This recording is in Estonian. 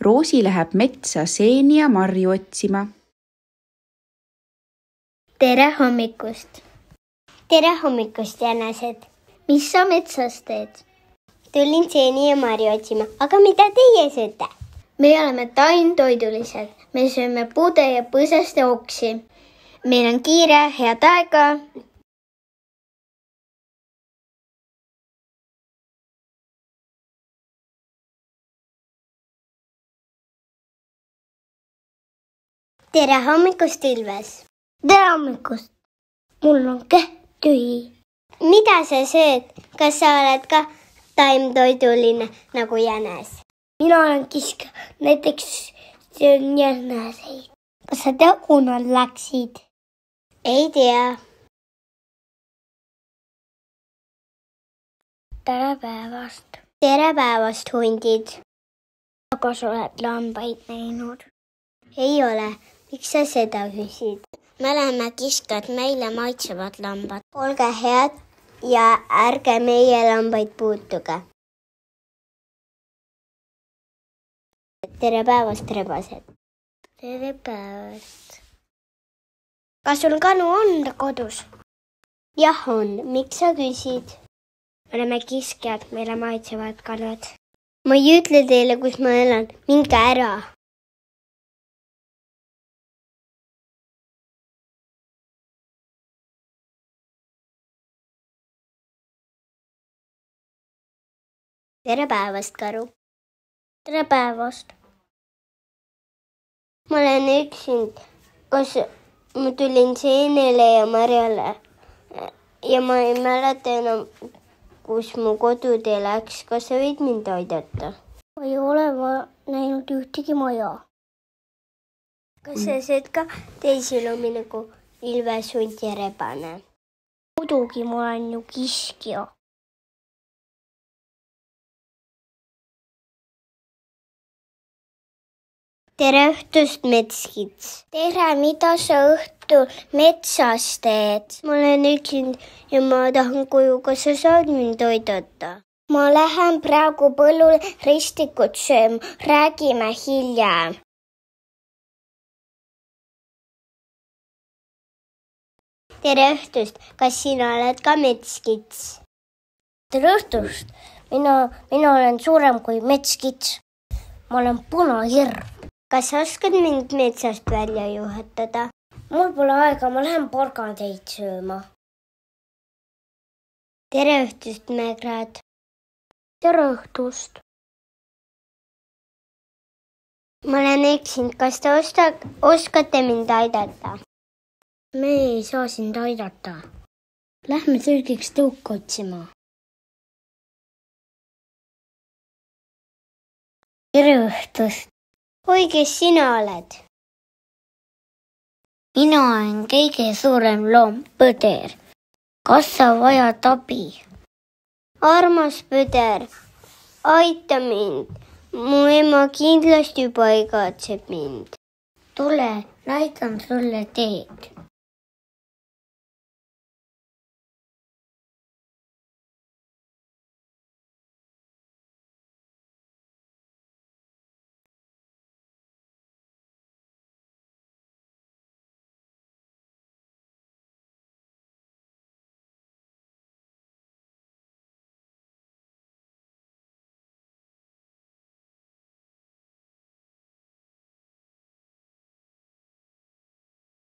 Roosi läheb metsa seeni ja marju otsima. Tere hommikust! Tere hommikust, jänesed! Mis sa metsas teed? Tulin seeni ja marju otsima, aga mida teie sööte? Me oleme taimtoidulised. Me sööme puude ja põõsaste oksi. Meil on kiire, head aega. Tere hommikust, Ilves! Tere hommikust! Mul on kõht tühi. Mida sa sööd? Kas sa oled ka taimtoiduline nagu jänes? Mina olen kisk, näiteks söön jäneseid. Kas sa tead, kuhu nad läksid? Ei tea. Tere päevast! Tere päevast, hundid! Aga sa oled lambaid näinud? Ei ole. Miks sa seda küsid? Me oleme kiskad, meile maitsevad lambad. Olge head ja ärge meie lambaid puutuge. Tere päevast, rebased! Tere päevast! Kas sul kanu on kodus? Jah on. Miks sa küsid? Me oleme kiskjad, meile maitsevad kanud. Ma ei ütle teile, kus ma elan. Minge ära! Tere päevast, karu! Tere päevast! Ma olen eksinud. Kas ma tulin seenele ja marjale ja ma ei mäleta enam, kus mu kodutee läks. Kas sa võid mind aidata? Ma ei ole näinud ühtegi maja. Kas sa sööd ka teisi loomi nagu Ilves, hunt ja rebane? Muidugi, ma olen ju kiskja. Tere õhtust, metskits! Tere, mida sa õhtul metsas teed? Ma olen eksinud ja ma tahan koju. Kas sa saad mind aidata? Ma lähen praegu põllule ristikut sööma. Räägime hiljem. Tere õhtust! Kas sina oled ka metskits? Tere õhtust! Mina olen suurem kui metskits. Ma olen punahirv. Kas sa oskad mind metsast välja juhatada? Mul pole aega, ma lähen porgandeid sööma. Tere õhtust, mägrad! Tere õhtust! Ma olen eksinud. Kas te oskate mind aidata? Me ei saa sind aidata. Lähme selgeks tõuke otsima. Tere õhtust! Oi, kes sina oled? Mina olen kõige suurem loom, põder. Kas sa vajad abi? Armas põder, aita mind. Mu ema kindlasti juba igatseb mind. Tule, näitan sulle teed.